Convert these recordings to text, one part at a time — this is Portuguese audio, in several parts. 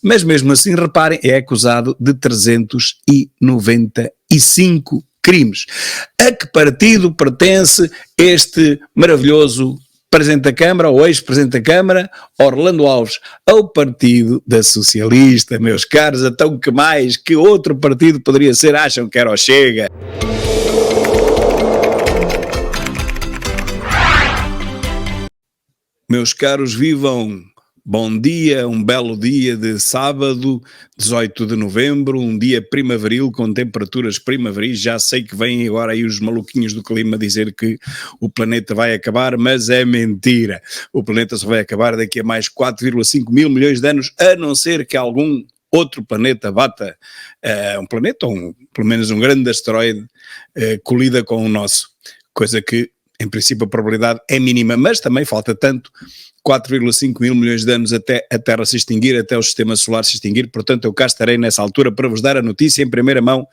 mas mesmo assim, reparem, é acusado de 395 crimes. A que partido pertence este maravilhoso Presidente da Câmara, ou ex-Presidente da Câmara, Orlando Alves? Ao Partido da Socialista, meus caros. Então que mais? Que outro partido poderia ser? Acham que era o Chega? Meus caros, vivam! Bom dia, um belo dia de sábado, 18 de novembro, um dia primaveril com temperaturas primaveris. Já sei que vêm agora aí os maluquinhos do clima dizer que o planeta vai acabar, mas é mentira. O planeta só vai acabar daqui a mais 4,5 mil milhões de anos, a não ser que algum outro planeta bata, um planeta ou pelo menos um grande asteroide, colida com o nosso, coisa que em princípio a probabilidade é mínima, mas também falta tanto, 4,5 mil milhões de anos até a Terra se extinguir, até o sistema solar se extinguir. Portanto eu cá estarei nessa altura para vos dar a notícia em primeira mão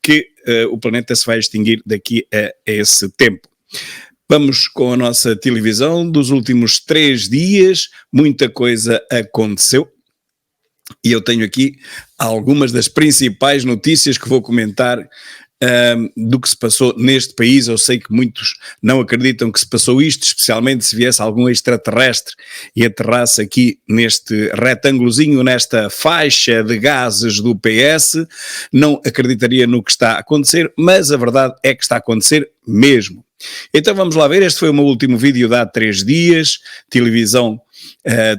que o planeta se vai extinguir daqui a esse tempo. Vamos com a nossa televisão dos últimos 3 dias, muita coisa aconteceu. E eu tenho aqui algumas das principais notícias que vou comentar do que se passou neste país. Eu sei que muitos não acreditam que se passou isto, especialmente se viesse algum extraterrestre e aterrasse aqui neste retângulozinho, nesta faixa de gases do PS, não acreditaria no que está a acontecer, mas a verdade é que está a acontecer mesmo. Então vamos lá ver, este foi o meu último vídeo de há 3 dias, televisão,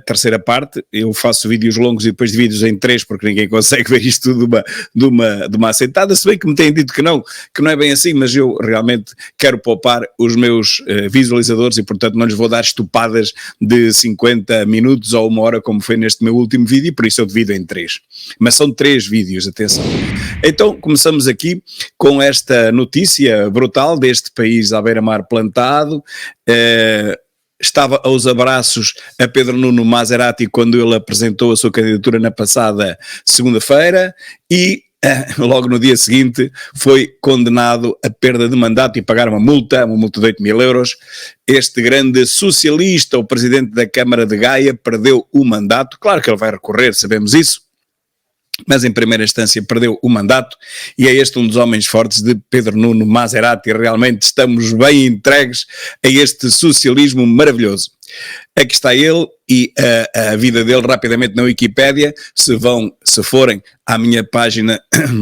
terceira parte. Eu faço vídeos longos e depois divido em 3 porque ninguém consegue ver isto tudo de uma assentada, se bem que me têm dito que não é bem assim, mas eu realmente quero poupar os meus visualizadores e portanto não lhes vou dar estupadas de 50 minutos ou 1 hora como foi neste meu último vídeo, e por isso eu divido em 3, mas são 3 vídeos, atenção. Então começamos aqui com esta notícia brutal deste país à beira-mar plantado. Estava aos abraços a Pedro Nuno Maserati quando ele apresentou a sua candidatura na passada segunda-feira e logo no dia seguinte foi condenado a perda de mandato e pagar uma multa de 8 mil euros. Este grande socialista, o presidente da Câmara de Gaia, perdeu o mandato. Claro que ele vai recorrer, sabemos isso, mas em primeira instância perdeu o mandato, e é este um dos homens fortes de Pedro Nuno Maserati. Realmente estamos bem entregues a este socialismo maravilhoso. Aqui está ele e a vida dele rapidamente na Wikipédia. Se forem à minha página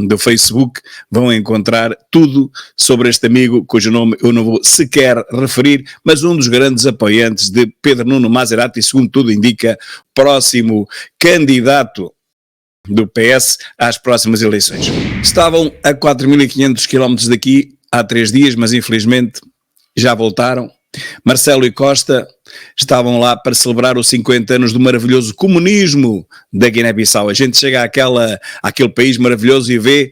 do Facebook, vão encontrar tudo sobre este amigo, cujo nome eu não vou sequer referir, mas um dos grandes apoiantes de Pedro Nuno Maserati, segundo tudo indica, próximo candidato do PS às próximas eleições. Estavam a 4.500 km daqui há 3 dias, mas infelizmente já voltaram. Marcelo e Costa estavam lá para celebrar os 50 anos do maravilhoso comunismo da Guiné-Bissau. A gente chega àquele país maravilhoso e vê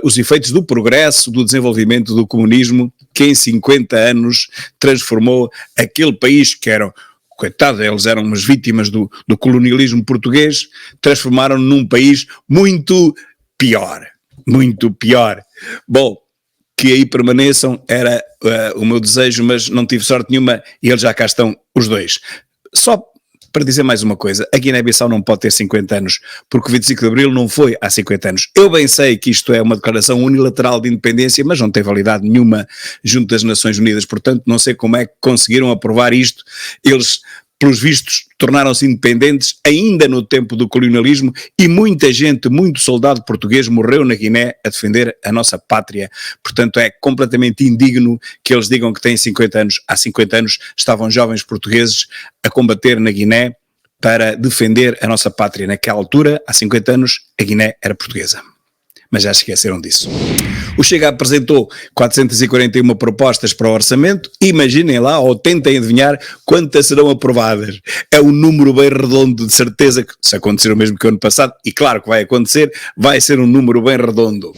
os efeitos do progresso, do desenvolvimento do comunismo, que em 50 anos transformou aquele país que era... Coitado, eles eram umas vítimas do colonialismo português, transformaram num país muito pior. Bom, que aí permaneçam era o meu desejo, mas não tive sorte nenhuma e eles já cá estão os dois. Só para dizer mais uma coisa, a Guiné-Bissau não pode ter 50 anos, porque o 25 de Abril não foi há 50 anos. Eu bem sei que isto é uma declaração unilateral de independência, mas não tem validade nenhuma junto das Nações Unidas, portanto não sei como é que conseguiram aprovar isto. Eles, pelos vistos, tornaram-se independentes ainda no tempo do colonialismo e muita gente, muito soldado português morreu na Guiné a defender a nossa pátria. Portanto é completamente indigno que eles digam que têm 50 anos. Há 50 anos estavam jovens portugueses a combater na Guiné para defender a nossa pátria. Naquela altura, há 50 anos, a Guiné era portuguesa. Mas já esqueceram disso. O Chega apresentou 441 propostas para o orçamento. Imaginem lá, ou tentem adivinhar quantas serão aprovadas. É um número bem redondo, de certeza que, se acontecer o mesmo que o ano passado, e claro que vai acontecer, vai ser um número bem redondo.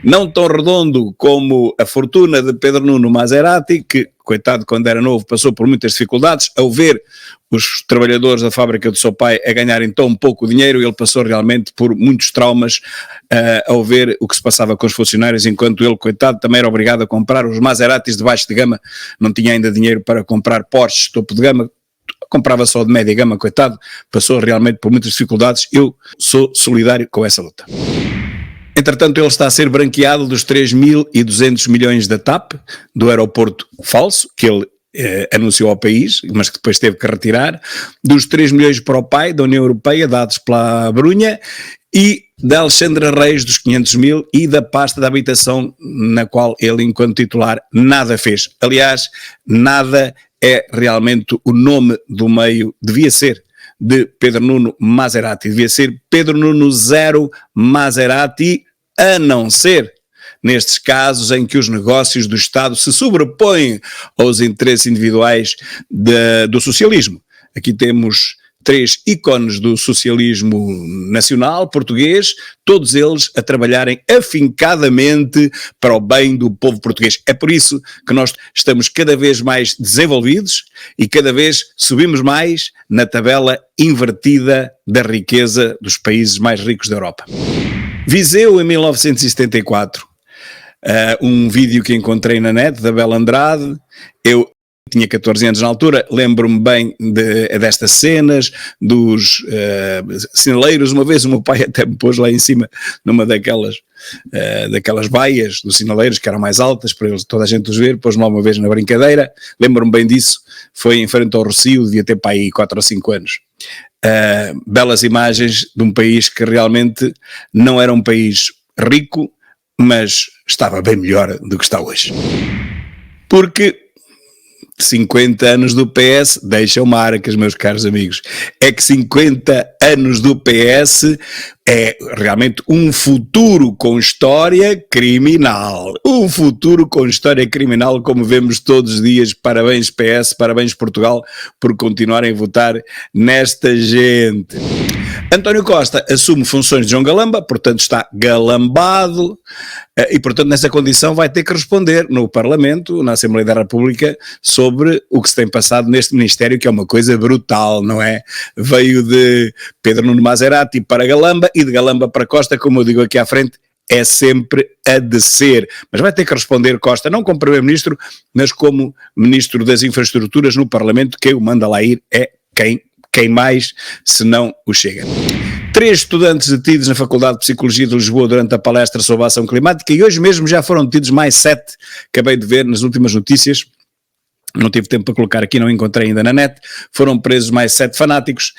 Não tão redondo como a fortuna de Pedro Nuno Maserati, que, coitado, quando era novo passou por muitas dificuldades, ao ver os trabalhadores da fábrica do seu pai a ganharem tão pouco dinheiro, ele passou realmente por muitos traumas ao ver o que se passava com os funcionários, enquanto ele, coitado, também era obrigado a comprar os Maseratis de baixo de gama, não tinha ainda dinheiro para comprar Porsches topo de gama. comprava só de média gama, coitado, passou realmente por muitas dificuldades. Eu sou solidário com essa luta. Entretanto, ele está a ser branqueado dos 3.200 milhões da TAP, do aeroporto falso, que ele anunciou ao país, mas que depois teve que retirar, dos 3 milhões para o pai da União Europeia, dados pela Brunha, e da Alexandra Reis, dos 500 mil, e da pasta da habitação, na qual ele, enquanto titular, nada fez. Aliás, nada é realmente o nome do meio, devia ser, de Pedro Nuno Maserati, devia ser Pedro Nuno Zero Maserati, a não ser nestes casos em que os negócios do Estado se sobrepõem aos interesses individuais do socialismo. Aqui temos 3 ícones do socialismo nacional português, todos eles a trabalharem afincadamente para o bem do povo português. É por isso que nós estamos cada vez mais desenvolvidos e cada vez subimos mais na tabela invertida da riqueza dos países mais ricos da Europa. Viseu, em 1974, um vídeo que encontrei na net da Bela Andrade. Eu tinha 14 anos na altura, lembro-me bem destas cenas, dos sinaleiros. Uma vez o meu pai até me pôs lá em cima, numa daquelas baias dos sinaleiros, que eram mais altas, para toda a gente os ver, pôs-me lá uma vez na brincadeira. Lembro-me bem disso, foi em frente ao Rossio, devia ter para aí 4 ou 5 anos. Belas imagens de um país que realmente não era um país rico, mas estava bem melhor do que está hoje. Porque 50 anos do PS deixam marcas, meus caros amigos. É que 50 anos do PS é realmente um futuro com história criminal. Um futuro com história criminal, como vemos todos os dias. Parabéns PS, parabéns Portugal, por continuarem a votar nesta gente. António Costa assume funções de João Galamba, portanto está galambado, e portanto nessa condição vai ter que responder no Parlamento, na Assembleia da República, sobre o que se tem passado neste Ministério, que é uma coisa brutal, não é? Veio de Pedro Nuno Maserati para Galamba e de Galamba para Costa, como eu digo aqui à frente, é sempre a descer. Mas vai ter que responder Costa, não como Primeiro-Ministro, mas como Ministro das Infraestruturas no Parlamento. Quem o manda lá ir é quem mais, se não o Chega. 3 estudantes detidos na Faculdade de Psicologia de Lisboa durante a palestra sobre a ação climática, e hoje mesmo já foram detidos mais 7, acabei de ver nas últimas notícias. Não tive tempo para colocar aqui, não encontrei ainda na net. Foram presos mais 7 fanáticos,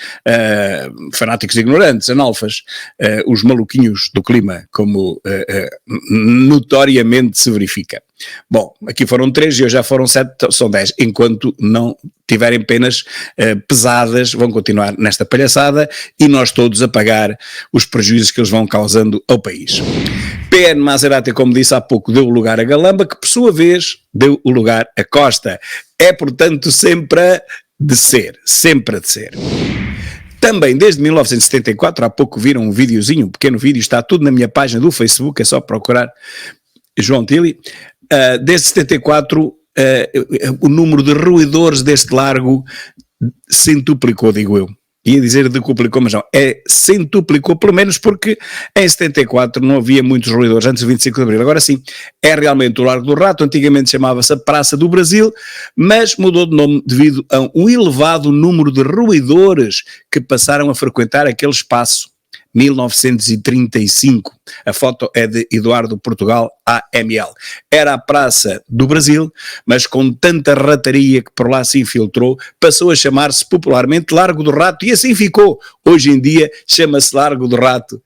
fanáticos ignorantes, analfas, os maluquinhos do clima, como notoriamente se verifica. Bom, aqui foram 3 e hoje já foram 7, são 10. Enquanto não tiverem penas pesadas, vão continuar nesta palhaçada e nós todos a pagar os prejuízos que eles vão causando ao país. PN Maserati, como disse há pouco, deu o lugar a Galamba, que por sua vez deu o lugar a Costa. É, portanto, sempre a descer, sempre a descer. Também desde 1974, há pouco viram um videozinho, um pequeno vídeo, está tudo na minha página do Facebook, é só procurar João Tili. Desde 74, o número de roedores deste largo centuplicou, digo eu. Ia dizer decuplicou, mas não, centuplicou, pelo menos porque em 74 não havia muitos roedores, antes do 25 de Abril. Agora sim, é realmente o Largo do Rato, antigamente chamava-se a Praça do Brasil, mas mudou de nome devido a um elevado número de roedores que passaram a frequentar aquele espaço. 1935, a foto é de Eduardo Portugal AML. Era a Praça do Brasil, mas com tanta rataria que por lá se infiltrou, passou a chamar-se popularmente Largo do Rato e assim ficou. Hoje em dia chama-se Largo do Rato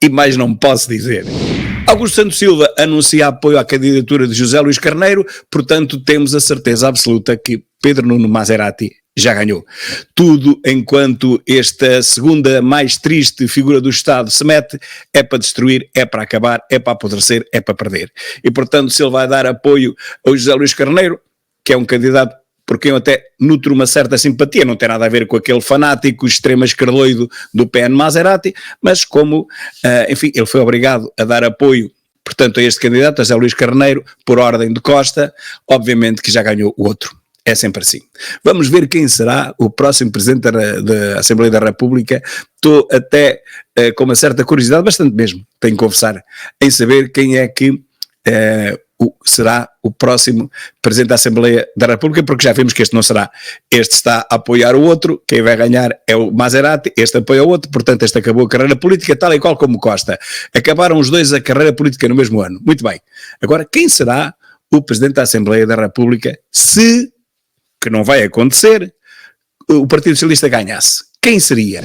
e mais não posso dizer. Augusto Santos Silva anuncia apoio à candidatura de José Luís Carneiro, portanto temos a certeza absoluta que Pedro Nuno Maserati já ganhou. Tudo enquanto esta segunda mais triste figura do Estado se mete, é para destruir, é para acabar, é para apodrecer, é para perder. E portanto, se ele vai dar apoio ao José Luís Carneiro, que é um candidato por quem eu até nutro uma certa simpatia, não tem nada a ver com aquele fanático extrema-esquerdoido do PN Maserati, mas como, enfim, ele foi obrigado a dar apoio, portanto, a este candidato, a José Luís Carneiro, por ordem de Costa, obviamente que já ganhou o outro. É sempre assim. Vamos ver quem será o próximo Presidente da Assembleia da República. Estou até com uma certa curiosidade, bastante mesmo, tenho que confessar, em saber quem é que será o próximo Presidente da Assembleia da República, porque já vimos que este não será. Este está a apoiar o outro, quem vai ganhar é o Maserati, este apoia o outro, portanto este acabou a carreira política, tal e qual como Costa. Acabaram os dois a carreira política no mesmo ano. Muito bem. Agora, quem será o Presidente da Assembleia da República se, que não vai acontecer, o Partido Socialista ganhasse? Quem seria?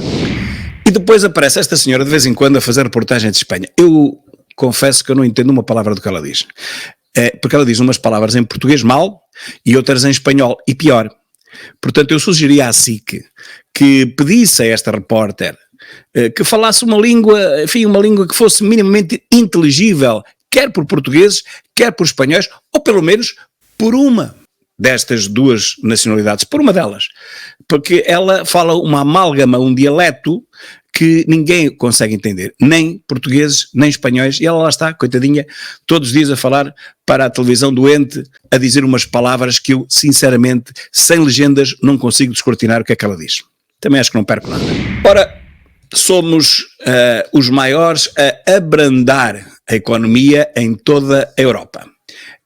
E depois aparece esta senhora de vez em quando a fazer reportagem de Espanha. Eu confesso que eu não entendo uma palavra do que ela diz. Porque ela diz umas palavras em português mal e outras em espanhol, e pior. Portanto, eu sugeria à SIC que pedisse a esta repórter que falasse uma língua, enfim, uma língua que fosse minimamente inteligível, quer por portugueses, quer por espanhóis, ou pelo menos por uma destas duas nacionalidades, por uma delas. Porque ela fala uma amálgama, um dialeto que ninguém consegue entender, nem portugueses, nem espanhóis, e ela lá está, coitadinha, todos os dias a falar para a televisão doente, a dizer umas palavras que eu, sinceramente, sem legendas, não consigo descortinar o que é que ela diz. Também acho que não perco nada. Ora, somos os maiores a abrandar a economia em toda a Europa.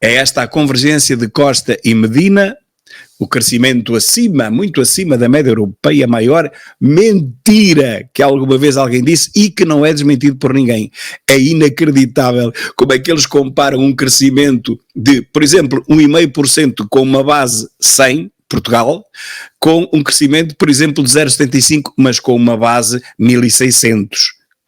É esta a convergência de Costa e Medina, o crescimento acima, muito acima da média europeia, maior mentira que alguma vez alguém disse e que não é desmentido por ninguém. É inacreditável como é que eles comparam um crescimento de, por exemplo, 1,5% com uma base 100, Portugal, com um crescimento, por exemplo, de 0,75, mas com uma base 1.600.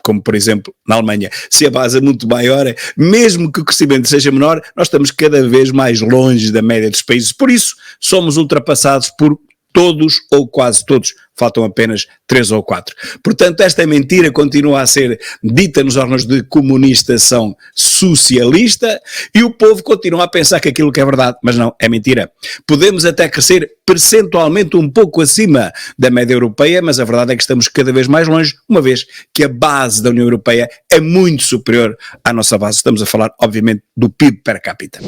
Como, por exemplo, na Alemanha. Se a base é muito maior, mesmo que o crescimento seja menor, nós estamos cada vez mais longe da média dos países. Por isso, somos ultrapassados por todos ou quase todos. Faltam apenas 3 ou 4. Portanto, esta mentira continua a ser dita nos órgãos de comunicação socialista e o povo continua a pensar que aquilo que é verdade, mas não, é mentira. Podemos até crescer percentualmente um pouco acima da média europeia, mas a verdade é que estamos cada vez mais longe, uma vez que a base da União Europeia é muito superior à nossa base. Estamos a falar, obviamente, do PIB per capita.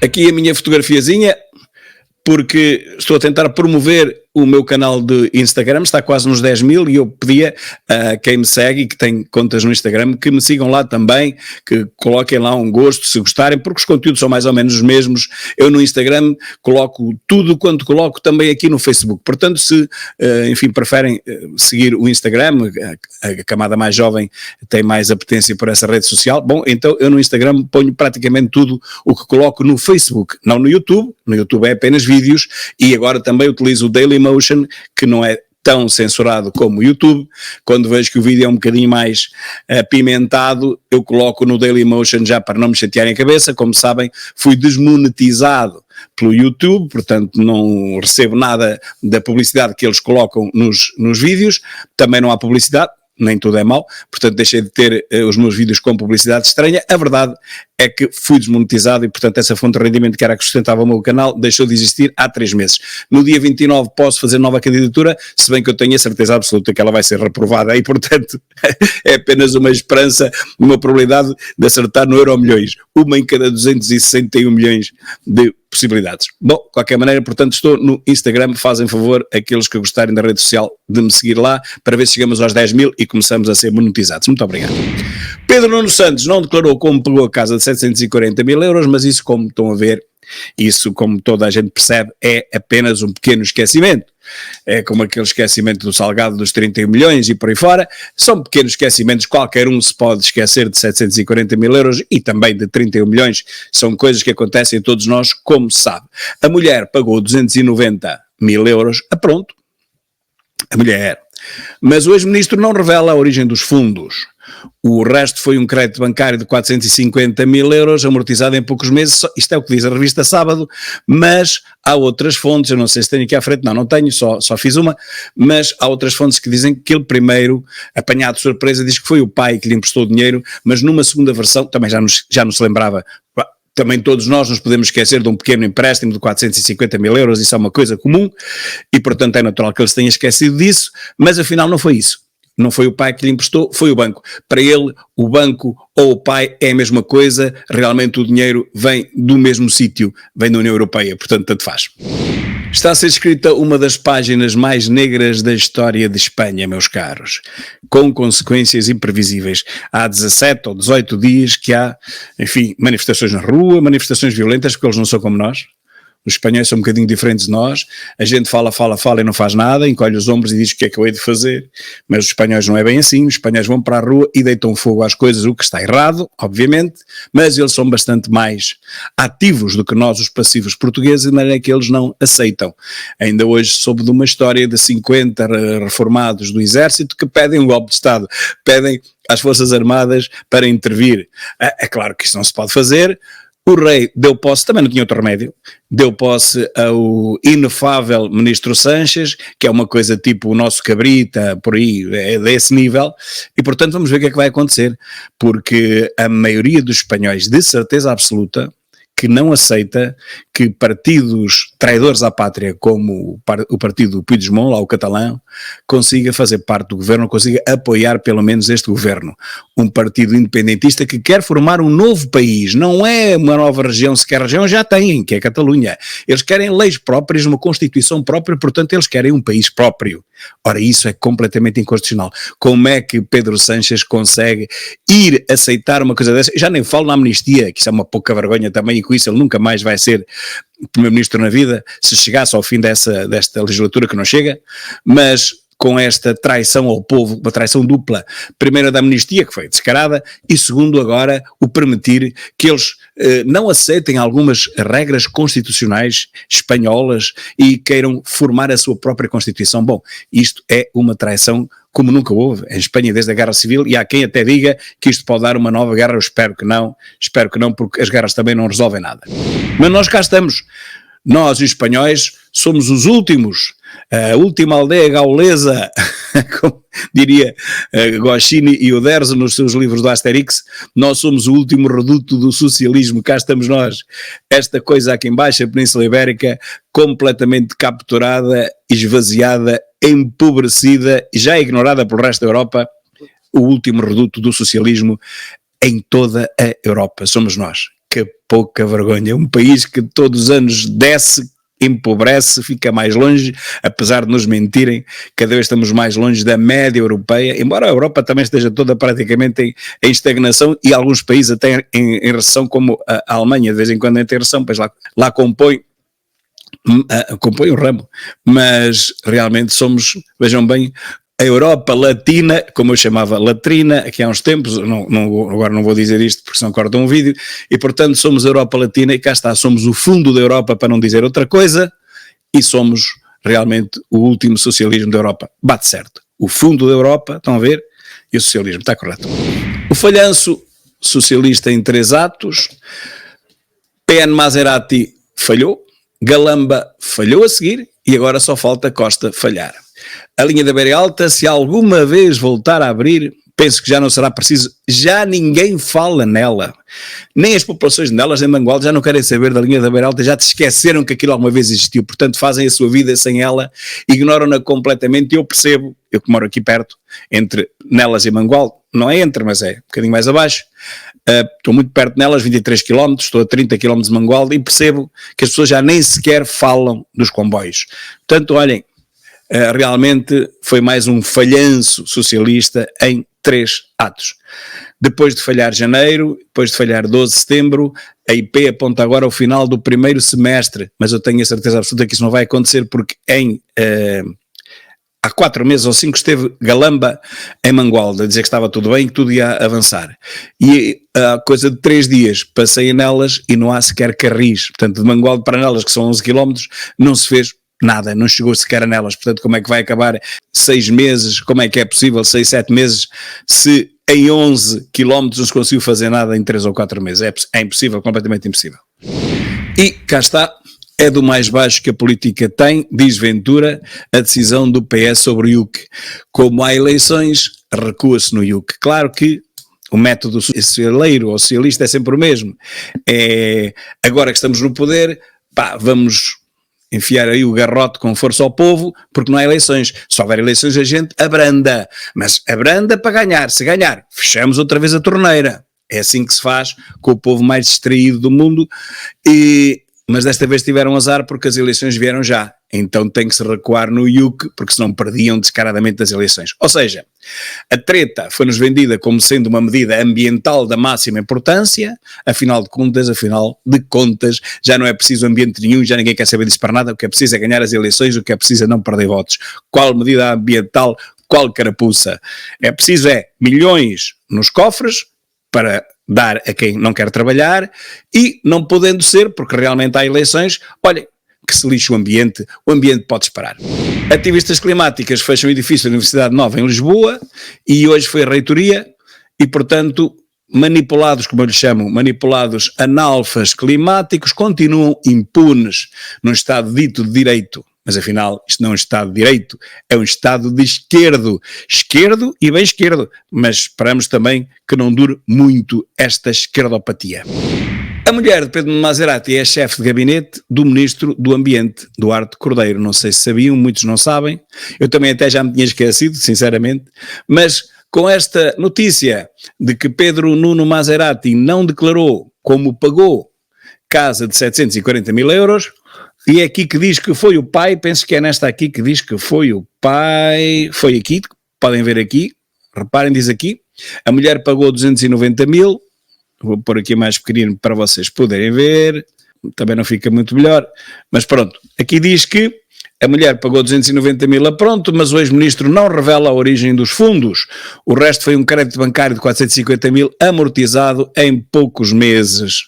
Aqui a minha fotografiazinha, porque estou a tentar promover o meu canal de Instagram, está quase nos 10 mil e eu pedia a quem me segue e que tem contas no Instagram que me sigam lá também, que coloquem lá um gosto se gostarem, porque os conteúdos são mais ou menos os mesmos. Eu no Instagram coloco tudo quanto coloco também aqui no Facebook, portanto se, enfim, preferem seguir o Instagram, a camada mais jovem tem mais apetência por essa rede social, bom, então eu no Instagram ponho praticamente tudo o que coloco no Facebook, não no YouTube é apenas vídeos e agora também utilizo o Dailymotion, que não é tão censurado como o YouTube. Quando vejo que o vídeo é um bocadinho mais apimentado, eu coloco no Dailymotion já para não me chatearem a cabeça. Como sabem, fui desmonetizado pelo YouTube, portanto não recebo nada da publicidade que eles colocam nos vídeos, também não há publicidade, nem tudo é mau, portanto deixei de ter os meus vídeos com publicidade estranha. A verdade é que fui desmonetizado e portanto essa fonte de rendimento que era que sustentava o meu canal deixou de existir há 3 meses. No dia 29 posso fazer nova candidatura, se bem que eu tenho a certeza absoluta que ela vai ser reprovada e portanto é apenas uma esperança, uma probabilidade de acertar no Euromilhões, uma em cada 261 milhões de possibilidades. Bom, de qualquer maneira, portanto estou no Instagram, fazem favor aqueles que gostarem da rede social de me seguir lá para ver se chegamos aos 10 mil e começamos a ser monetizados. Muito obrigado. Pedro Nuno Santos não declarou como pegou a casa de 740 mil euros, mas isso, como estão a ver, isso, como toda a gente percebe, é apenas um pequeno esquecimento. É como aquele esquecimento do Salgado dos 31 milhões e por aí fora. São pequenos esquecimentos, qualquer um se pode esquecer de 740 mil euros e também de 31 milhões. São coisas que acontecem a todos nós, como se sabe. A mulher pagou 290 mil euros, pronto, a mulher. Mas o ex-ministro não revela a origem dos fundos. O resto foi um crédito bancário de 450 mil euros, amortizado em poucos meses. Isto é o que diz a revista Sábado, mas há outras fontes, eu não sei se tenho aqui à frente, não tenho, só fiz uma, mas há outras fontes que dizem que ele primeiro, apanhado de surpresa, diz que foi o pai que lhe emprestou dinheiro, mas numa segunda versão, também já não se lembrava. Também todos nós nos podemos esquecer de um pequeno empréstimo de 450 mil euros, isso é uma coisa comum, e portanto é natural que ele se tenha esquecido disso, mas afinal não foi isso. não foi o pai que lhe emprestou, foi o banco. Para ele, o banco ou o pai é a mesma coisa, realmente o dinheiro vem do mesmo sítio, vem da União Europeia, portanto tanto faz. Está a ser escrita uma das páginas mais negras da história de Espanha, meus caros, com consequências imprevisíveis. Há 17 ou 18 dias que há, enfim, manifestações na rua, manifestações violentas, porque eles não são como nós. Os espanhóis são um bocadinho diferentes de nós, a gente fala e não faz nada, encolhe os ombros e diz o que é que eu hei de fazer, mas os espanhóis não é bem assim, os espanhóis vão para a rua e deitam fogo às coisas, o que está errado, obviamente, mas eles são bastante mais ativos do que nós, os passivos portugueses, de maneira que eles não aceitam. Ainda hoje soube de uma história de 50 reformados do exército que pedem um golpe de Estado, pedem às Forças Armadas para intervir. É claro que isso não se pode fazer. O rei deu posse, também não tinha outro remédio, deu posse ao inefável ministro Sánchez, que é uma coisa tipo o nosso Cabrita, por aí, é desse nível, e portanto vamos ver o que é que vai acontecer, porque a maioria dos espanhóis, de certeza absoluta, que não aceita que partidos traidores à pátria, como o partido Puigdemont, lá o catalão, consiga fazer parte do governo, consiga apoiar pelo menos este governo. Um partido independentista que quer formar um novo país, não é uma nova região, sequer a região já têm, que é a Catalunha. Eles querem leis próprias, uma constituição própria, portanto eles querem um país próprio. Ora, isso é completamente inconstitucional. Como é que Pedro Sánchez consegue ir aceitar uma coisa dessa? Eu já nem falo na amnistia, que isso é uma pouca vergonha também, e com isso ele nunca mais vai ser primeiro-ministro na vida, se chegasse ao fim desta legislatura, que não chega, mas com esta traição ao povo, uma traição dupla, primeiro da amnistia, que foi descarada, e segundo agora o permitir que eles não aceitem algumas regras constitucionais espanholas e queiram formar a sua própria Constituição. Bom, isto é uma traição como nunca houve em Espanha desde a Guerra Civil, e há quem até diga que isto pode dar uma nova guerra. Eu espero que não, porque as guerras também não resolvem nada. Mas nós cá estamos, nós os espanhóis somos os últimos, a última aldeia gaulesa, como diria Goscinny e Uderzo nos seus livros do Asterix, nós somos o último reduto do socialismo, cá estamos nós, esta coisa aqui em baixo, a Península Ibérica, completamente capturada, esvaziada, empobrecida e já ignorada pelo resto da Europa, o último reduto do socialismo em toda a Europa, somos nós. Que pouca vergonha, um país que todos os anos desce, empobrece, fica mais longe, apesar de nos mentirem, cada vez estamos mais longe da média europeia, embora a Europa também esteja toda praticamente em estagnação e alguns países até em recessão, como a Alemanha, de vez em quando entra em recessão, pois lá compõe o ramo, mas realmente somos, vejam bem, a Europa Latina, como eu chamava latrina, aqui há uns tempos, agora não vou dizer isto porque senão cortam um vídeo, e portanto somos a Europa Latina e cá está, somos o fundo da Europa para não dizer outra coisa, e somos realmente o último socialismo da Europa. Bate certo, o fundo da Europa, estão a ver, e o socialismo, está correto. O falhanço socialista em 3 atos, PN Maserati falhou, Galamba falhou a seguir e agora só falta Costa falhar. A linha da Beira Alta, se alguma vez voltar a abrir, penso que já não será preciso, já ninguém fala nela. Nem as populações de Nelas, nem Mangualde, já não querem saber da linha da Beira Alta, já te esqueceram que aquilo alguma vez existiu, portanto fazem a sua vida sem ela, ignoram-na completamente. Eu percebo, eu que moro aqui perto, entre Nelas e Mangualde, não é entre, mas é um bocadinho mais abaixo, estou muito perto de Nelas, 23 km, estou a 30 km de Mangualde, e percebo que as pessoas já nem sequer falam dos comboios. Portanto, olhem, realmente foi mais um falhanço socialista em 3 atos. Depois de falhar janeiro, depois de falhar 12 de setembro, a IP aponta agora o final do primeiro semestre, mas eu tenho a certeza absoluta que isso não vai acontecer, porque há 4 meses ou 5 esteve Galamba em Mangualde a dizer que estava tudo bem, que tudo ia avançar. E há coisa de 3 dias passei a Nelas e não há sequer carris. Portanto, de Mangualde para Nelas, que são 11 km, não se fez nada, não chegou sequer a Nelas. Portanto, como é que vai acabar 6 meses, como é que é possível 6, 7 meses, se em 11 km não se conseguiu fazer nada em 3 ou 4 meses? É impossível, completamente impossível. E cá está, é do mais baixo que a política tem, diz Ventura, a decisão do PS sobre o IUC. Como há eleições, recua-se no IUC. Claro que o método socialeiro ou socialista é sempre o mesmo. Agora que estamos no poder, vamos enfiar aí o garrote com força ao povo, porque não há eleições. Se houver eleições a gente abranda, mas abranda para ganhar. Se ganhar, fechamos outra vez a torneira. É assim que se faz com o povo mais distraído do mundo, mas desta vez tiveram azar porque as eleições vieram já. Então tem que se recuar no IUC, porque senão perdiam descaradamente as eleições. Ou seja, a treta foi-nos vendida como sendo uma medida ambiental da máxima importância, afinal de contas, já não é preciso ambiente nenhum, já ninguém quer saber disso para nada, o que é preciso é ganhar as eleições, o que é preciso é não perder votos. Qual medida ambiental, qual carapuça? É preciso milhões nos cofres para dar a quem não quer trabalhar e não podendo ser, porque realmente há eleições, olhem, que se lixe o ambiente pode disparar. Ativistas climáticas fecham o edifício da Universidade Nova em Lisboa e hoje foi a reitoria e, portanto, manipulados, como eu lhes chamo, manipulados analfas climáticos continuam impunes num Estado dito de direito. Mas afinal, isto não é um Estado de direito, é um Estado de esquerdo e bem esquerdo, mas esperamos também que não dure muito esta esquerdopatia. A mulher de Pedro Maserati é chefe de gabinete do Ministro do Ambiente, Duarte Cordeiro. Não sei se sabiam, muitos não sabem, eu também até já me tinha esquecido, sinceramente, mas com esta notícia de que Pedro Nuno Maserati não declarou como pagou casa de 740 mil euros, e é aqui que diz que foi o pai, penso que é nesta aqui que diz que foi o pai, foi aqui, podem ver aqui, reparem, diz aqui, a mulher pagou 290 mil, vou pôr aqui mais pequenino para vocês poderem ver, também não fica muito melhor, mas pronto, aqui diz que a mulher pagou 290 mil a pronto, mas o ex-ministro não revela a origem dos fundos, o resto foi um crédito bancário de 450 mil amortizado em poucos meses.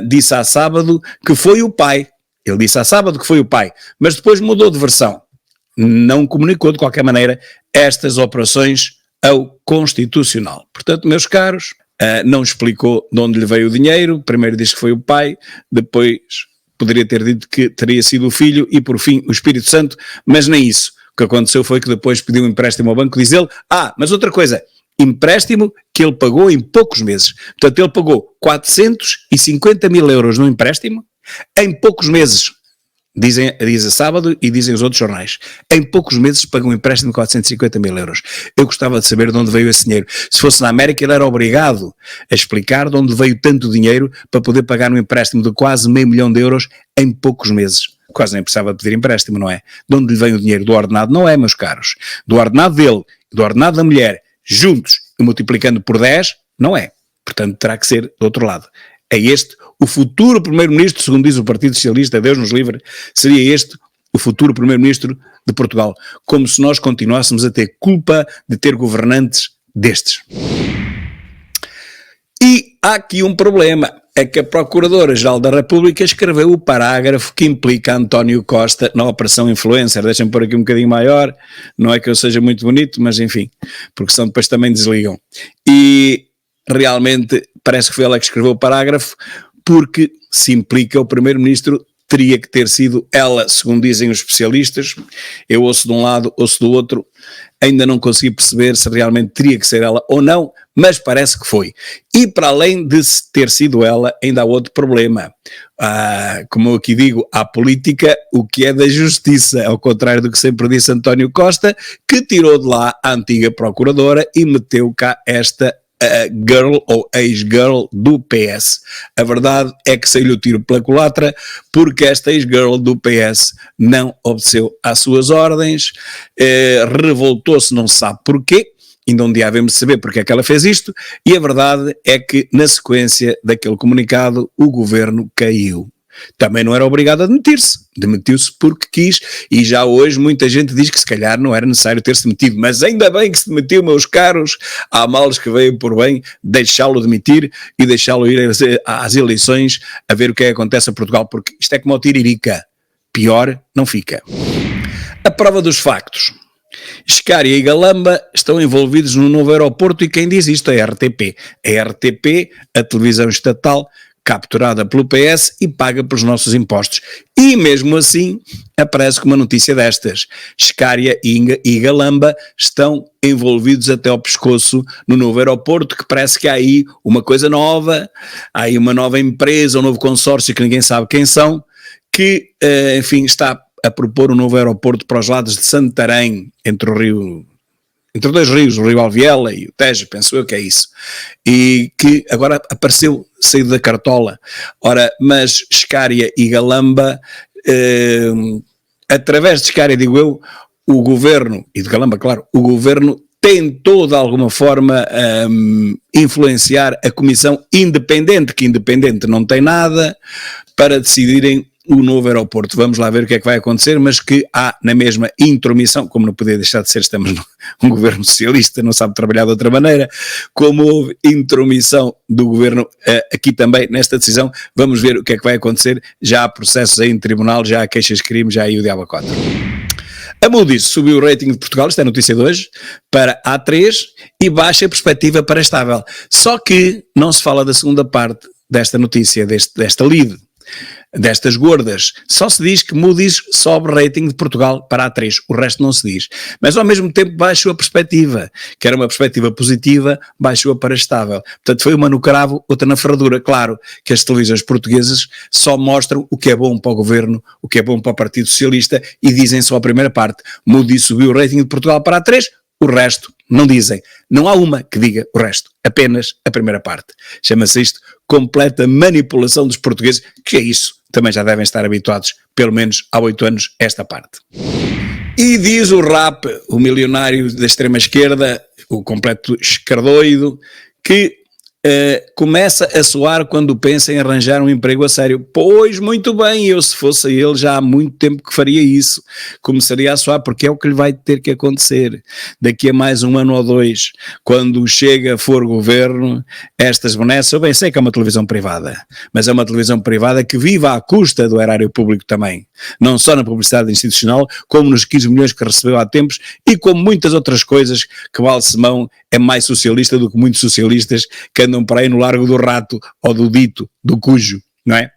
Disse há sábado que foi o pai. Ele disse há sábado que foi o pai, mas depois mudou de versão. Não comunicou de qualquer maneira estas operações ao Constitucional. Portanto, meus caros, não explicou de onde lhe veio o dinheiro, primeiro disse que foi o pai, depois poderia ter dito que teria sido o filho e por fim o Espírito Santo, mas nem isso. O que aconteceu foi que depois pediu um empréstimo ao banco, diz ele, mas outra coisa, empréstimo que ele pagou em poucos meses. Portanto, ele pagou 450 mil euros no empréstimo em poucos meses. Diz a sábado e dizem os outros jornais. Em poucos meses pagam um empréstimo de 450 mil euros. Eu gostava de saber de onde veio esse dinheiro. Se fosse na América, ele era obrigado a explicar de onde veio tanto dinheiro para poder pagar um empréstimo de quase $500 mil em poucos meses. Quase nem precisava pedir empréstimo, não é? De onde lhe vem o dinheiro? Do ordenado? Não é, meus caros. Do ordenado dele, do ordenado da mulher, juntos e multiplicando por 10, não é. Portanto, terá que ser do outro lado. É este o futuro primeiro-ministro, segundo diz o Partido Socialista, Deus nos livre, seria este o futuro primeiro-ministro de Portugal. Como se nós continuássemos a ter culpa de ter governantes destes. E há aqui um problema, é que a Procuradora-Geral da República escreveu o parágrafo que implica António Costa na Operação Influencer. Deixem-me pôr aqui um bocadinho maior, não é que eu seja muito bonito, mas enfim, porque senão depois também desligam. E realmente parece que foi ela que escreveu o parágrafo, porque se implica o primeiro-ministro teria que ter sido ela, segundo dizem os especialistas. Eu ouço de um lado, ouço do outro, ainda não consegui perceber se realmente teria que ser ela ou não, mas parece que foi. E para além de ter sido ela, ainda há outro problema. Como eu aqui digo, há política, o que é da justiça, ao contrário do que sempre disse António Costa, que tirou de lá a antiga procuradora e meteu cá esta girl ou ex-girl do PS. A verdade é que saiu-lhe o tiro pela culatra, porque esta ex-girl do PS não obedeceu às suas ordens, revoltou-se, não se sabe porquê, ainda um dia havemos de saber porque é que ela fez isto, e a verdade é que na sequência daquele comunicado o governo caiu. Também não era obrigado a demitir-se, demitiu-se porque quis, e já hoje muita gente diz que se calhar não era necessário ter-se demitido, mas ainda bem que se demitiu, meus caros, há males que veio por bem deixá-lo demitir e deixá-lo ir às eleições a ver o que é que acontece a Portugal, porque isto é como o Tiririca, pior não fica. A prova dos factos. Scária e Galamba estão envolvidos no novo aeroporto e quem diz isto é a RTP. A RTP, a televisão estatal, capturada pelo PS e paga pelos nossos impostos. E mesmo assim aparece com uma notícia destas. Scária e Galamba estão envolvidos até ao pescoço no novo aeroporto, que parece que há aí uma coisa nova, há aí uma nova empresa, um novo consórcio que ninguém sabe quem são, que, enfim, está a propor um novo aeroporto para os lados de Santarém, entre dois rios, o Rio Alviela e o Tejo, penso eu que é isso, e que agora apareceu, saído da cartola. Ora, mas Scária e Galamba, através de Scária, digo eu, o governo, e de Galamba, claro, o governo tentou de alguma forma influenciar a comissão independente, que independente não tem nada, para decidirem o novo aeroporto. Vamos lá ver o que é que vai acontecer, mas que há na mesma intromissão, como não podia deixar de ser, estamos num governo socialista, não sabe trabalhar de outra maneira, como houve intromissão do governo aqui também nesta decisão. Vamos ver o que é que vai acontecer. Já há processos aí em tribunal, já há queixas-crime, já há aí o diabo a quatro. A Moody's subiu o rating de Portugal, isto é a notícia de hoje, para A3 e baixa a perspectiva para estável. Só que não se fala da segunda parte desta notícia, desta lead, destas gordas. Só se diz que Moody's sobe o rating de Portugal para A3, o resto não se diz. Mas ao mesmo tempo baixou a perspectiva, que era uma perspectiva positiva, baixou-a para estável. Portanto foi uma no cravo, outra na ferradura. Claro que as televisões portuguesas só mostram o que é bom para o governo, o que é bom para o Partido Socialista e dizem só a primeira parte. Moody's subiu o rating de Portugal para A3, o resto não dizem. Não há uma que diga o resto, apenas a primeira parte. Chama-se isto completa manipulação dos portugueses, que é isso. Também já devem estar habituados, pelo menos há 8 anos, esta parte. E diz o rap, o milionário da extrema-esquerda, o completo escardoido, que começa a soar quando pensa em arranjar um emprego a sério. Pois, muito bem, eu se fosse ele já há muito tempo que faria isso. Começaria a soar, porque é o que lhe vai ter que acontecer. Daqui a mais 1 ano ou 2, quando Chega for governo, estas benesses, eu bem sei que é uma televisão privada, mas é uma televisão privada que vive à custa do erário público também. Não só na publicidade institucional, como nos 15 milhões que recebeu há tempos e como muitas outras coisas que Balsemão é mais socialista do que muitos socialistas que andam por aí no Largo do Rato ou do Dito, do Cujo, não é?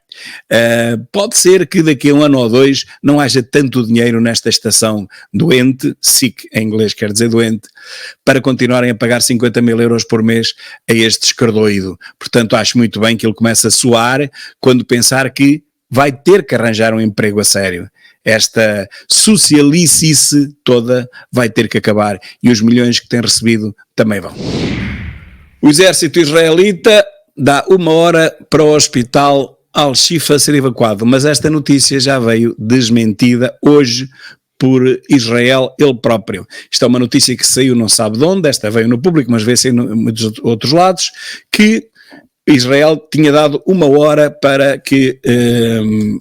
Pode ser que daqui a 1 ano ou 2 não haja tanto dinheiro nesta estação doente, sick em inglês quer dizer doente, para continuarem a pagar 50 mil euros por mês a este escardoido. Portanto, acho muito bem que ele comece a soar quando pensar que vai ter que arranjar um emprego a sério. Esta socialicice toda vai ter que acabar e os milhões que tem recebido também vão. O exército israelita dá 1 hora para o hospital Al-Shifa ser evacuado, mas esta notícia já veio desmentida hoje por Israel ele próprio. Isto é uma notícia que saiu não sabe de onde, esta veio no público, mas veio-se em muitos outros lados, que Israel tinha dado 1 hora para que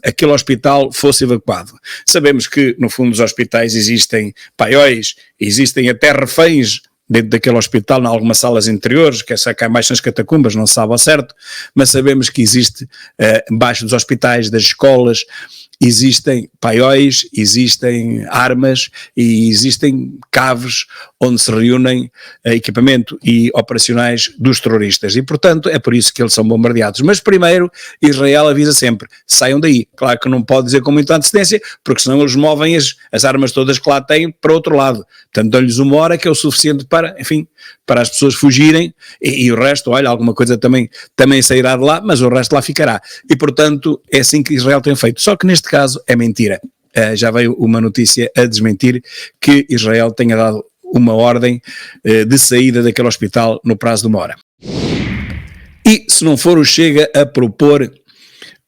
aquele hospital fosse evacuado. Sabemos que no fundo dos hospitais existem paióis, existem até reféns dentro daquele hospital, em algumas salas interiores, que essa cá mais são as catacumbas, não se sabe ao certo, mas sabemos que existe embaixo dos hospitais, das escolas, existem paióis, existem armas e existem caves onde se reúnem equipamento e operacionais dos terroristas e, portanto, é por isso que eles são bombardeados. Mas primeiro, Israel avisa sempre, saiam daí. Claro que não pode dizer com muita antecedência, porque senão eles movem as armas todas que lá têm para outro lado. Portanto, dão-lhes 1 hora que é o suficiente para, enfim, para as pessoas fugirem e o resto, olha, alguma coisa também sairá de lá, mas o resto lá ficará. E, portanto, é assim que Israel tem feito. Só que neste caso é mentira. Já veio uma notícia a desmentir que Israel tenha dado uma ordem de saída daquele hospital no prazo de 1 hora. E se não for o Chega a propor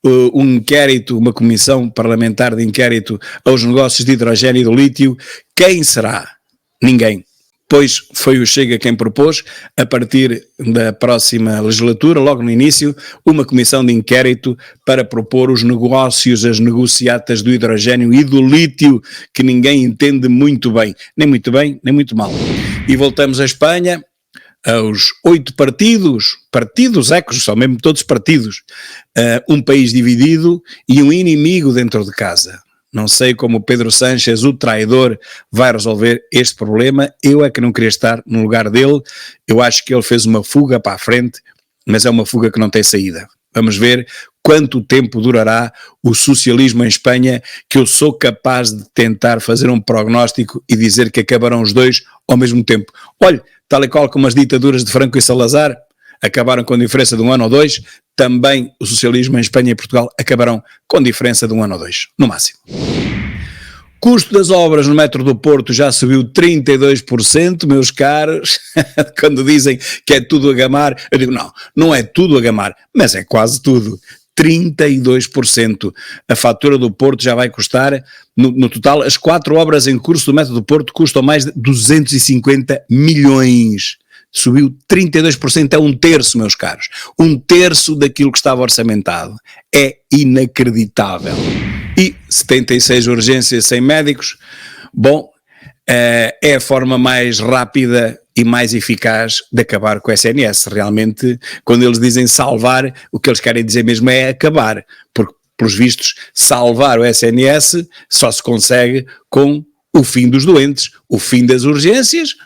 um inquérito, uma comissão parlamentar de inquérito aos negócios de hidrogênio e do lítio, quem será? Ninguém. Pois foi o Chega quem propôs, a partir da próxima legislatura, logo no início, uma comissão de inquérito para propor os negócios, as negociatas do hidrogênio e do lítio, que ninguém entende muito bem, nem muito mal. E voltamos à Espanha, aos 8 partidos ecos, são mesmo todos partidos, um país dividido e um inimigo dentro de casa. Não sei como o Pedro Sánchez, o traidor, vai resolver este problema. Eu é que não queria estar no lugar dele. Eu acho que ele fez uma fuga para a frente, mas é uma fuga que não tem saída. Vamos ver quanto tempo durará o socialismo em Espanha, que eu sou capaz de tentar fazer um prognóstico e dizer que acabarão os dois ao mesmo tempo. Olhe, tal e qual como as ditaduras de Franco e Salazar, acabaram com diferença de 1 ano ou 2, também o socialismo em Espanha e Portugal acabarão com diferença de 1 ano ou 2, no máximo. Custo das obras no metro do Porto já subiu 32%, meus caros. Quando dizem que é tudo a gamar, eu digo não é tudo a gamar, mas é quase tudo. 32%. A fatura do Porto já vai custar, no total, as 4 obras em curso do metro do Porto custam mais de 250 milhões. Subiu 32%, é 1/3, meus caros. 1/3 daquilo que estava orçamentado. É inacreditável. E 76 urgências sem médicos, bom, é a forma mais rápida e mais eficaz de acabar com o SNS. Realmente, quando eles dizem salvar, o que eles querem dizer mesmo é acabar, porque, pelos vistos, salvar o SNS só se consegue com o fim dos doentes, o fim das urgências.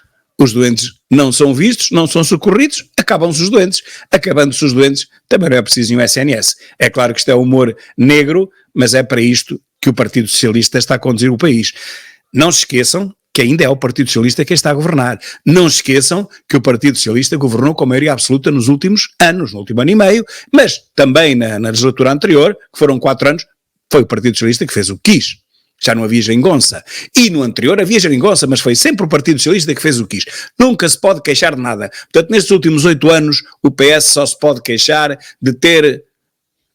Os doentes não são vistos, não são socorridos, acabam-se os doentes. Acabando-se os doentes, também não é preciso um SNS. É claro que isto é humor negro, mas é para isto que o Partido Socialista está a conduzir o país. Não se esqueçam que ainda é o Partido Socialista quem está a governar. Não se esqueçam que o Partido Socialista governou com maioria absoluta nos últimos anos, no último ano e meio, mas também na legislatura anterior, que foram 4 anos, foi o Partido Socialista que fez o que quis. Já não havia geringonça. E no anterior havia geringonça, mas foi sempre o Partido Socialista que fez o que quis. Nunca se pode queixar de nada. Portanto, nestes últimos 8 anos, o PS só se pode queixar de ter,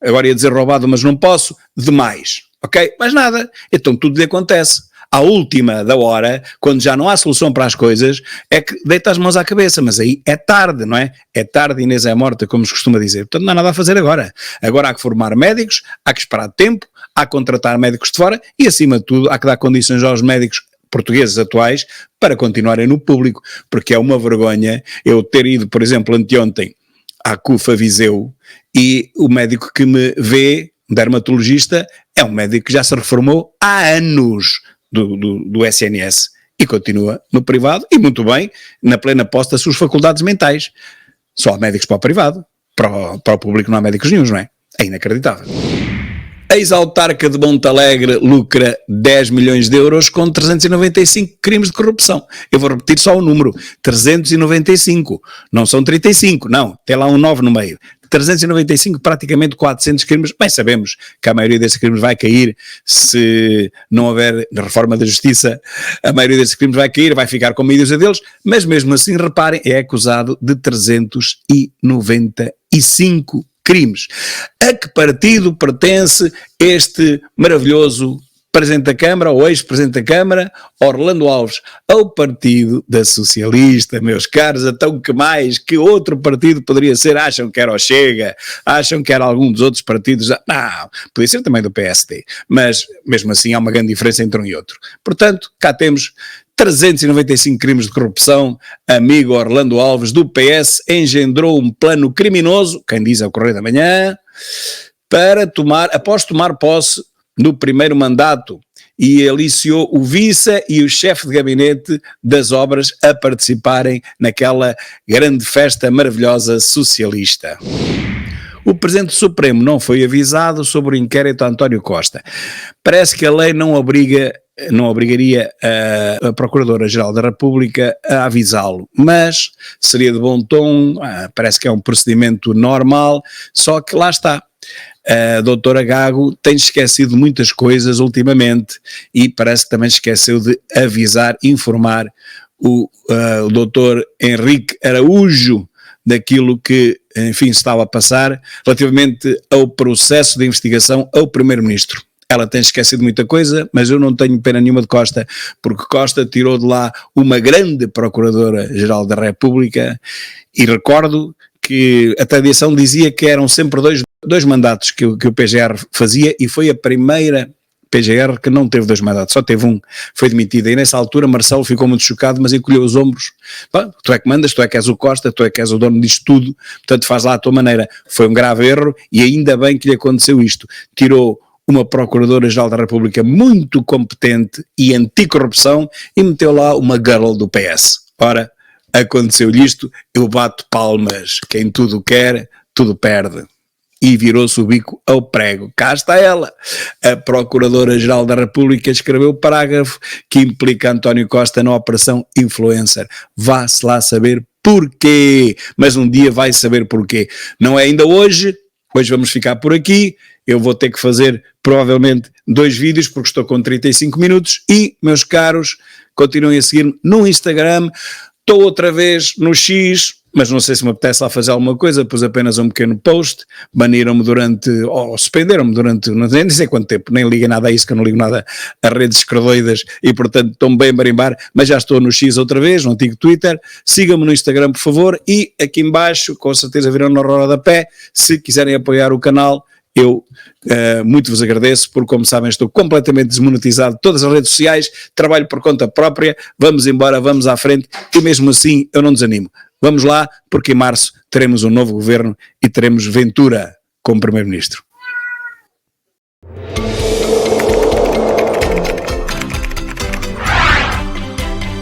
agora ia dizer roubado, mas não posso, demais. Ok? Mais nada. Então tudo lhe acontece. À última da hora, quando já não há solução para as coisas, é que deita as mãos à cabeça, mas aí é tarde, não é? É tarde, Inês é morta, como se costuma dizer. Portanto, não há nada a fazer agora. Agora há que formar médicos, há que esperar tempo, há que contratar médicos de fora e, acima de tudo, há que dar condições aos médicos portugueses atuais para continuarem no público, porque é uma vergonha eu ter ido, por exemplo, anteontem à CUFA Viseu e o médico que me vê, dermatologista, é um médico que já se reformou há anos do SNS e continua no privado e muito bem, na plena posse das suas faculdades mentais. Só há médicos para o privado, para o público não há médicos nenhuns, não é? É inacreditável. A ex-autarca de Montalegre lucra 10 milhões de euros com 395 crimes de corrupção. Eu vou repetir só o número, 395, não são 35, não, tem lá um 9 no meio. 395, praticamente 400 crimes, bem sabemos que a maioria desses crimes vai cair se não houver reforma da justiça, a maioria desses crimes vai cair, vai ficar com medidas deles, mas mesmo assim, reparem, é acusado de 395 crimes. A que partido pertence este maravilhoso Presidente da Câmara, ou ex-Presidente da Câmara, Orlando Alves? Ao Partido da Socialista, meus caros. Então que mais? Que outro partido poderia ser? Acham que era o Chega? Acham que era algum dos outros partidos? Não, podia ser também do PSD, mas mesmo assim há uma grande diferença entre um e outro. Portanto, cá temos 395 crimes de corrupção. Amigo Orlando Alves do PS engendrou um plano criminoso, quem diz é o Correio da Manhã, para após tomar posse no primeiro mandato, e aliciou o vice e o chefe de gabinete das obras a participarem naquela grande festa maravilhosa socialista. O Presidente Supremo não foi avisado sobre o inquérito a António Costa. Parece que a lei não obrigaria a Procuradora-Geral da República a avisá-lo, mas seria de bom tom, parece que é um procedimento normal, só que lá está. A doutora Gago tem esquecido muitas coisas ultimamente e parece que também esqueceu de avisar, informar o doutor Henrique Araújo daquilo que, enfim, estava a passar relativamente ao processo de investigação ao Primeiro-Ministro. Ela tem esquecido muita coisa, mas eu não tenho pena nenhuma de Costa, porque Costa tirou de lá uma grande Procuradora-Geral da República e recordo que a tradição dizia que eram sempre dois mandatos que o PGR fazia e foi a primeira PGR que não teve 2 mandatos, só teve um, foi demitida, e nessa altura Marcelo ficou muito chocado, mas encolheu os ombros. Tu é que mandas, tu é que és o Costa, tu é que és o dono disto tudo, portanto faz lá a tua maneira. Foi um grave erro e ainda bem que lhe aconteceu isto. Tirou uma Procuradora-Geral da República muito competente e anticorrupção e meteu lá uma girl do PS. Ora, aconteceu-lhe isto, eu bato palmas, quem tudo quer, tudo perde. E virou-se o bico ao prego. Cá está ela. A Procuradora-Geral da República escreveu o parágrafo que implica António Costa na Operação Influencer. Vá-se lá saber porquê, mas um dia vai saber porquê. Não é ainda hoje vamos ficar por aqui, eu vou ter que fazer provavelmente 2 vídeos porque estou com 35 minutos e, meus caros, continuem a seguir-me no Instagram, estou outra vez no X, mas não sei se me apetece lá fazer alguma coisa, pus apenas um pequeno post, baniram-me ou suspenderam-me durante, nem sei quanto tempo, nem ligo nada a isso, que eu não ligo nada a redes escrodoidas e portanto estou-me bem a marimbar, mas já estou no X outra vez, no antigo Twitter, sigam-me no Instagram por favor e aqui em baixo, com certeza viram no rodapé, se quiserem apoiar o canal, eu muito vos agradeço, porque como sabem estou completamente desmonetizado de todas as redes sociais, trabalho por conta própria, vamos embora, vamos à frente e mesmo assim eu não desanimo. Vamos lá, porque em março teremos um novo governo e teremos Ventura como primeiro-ministro.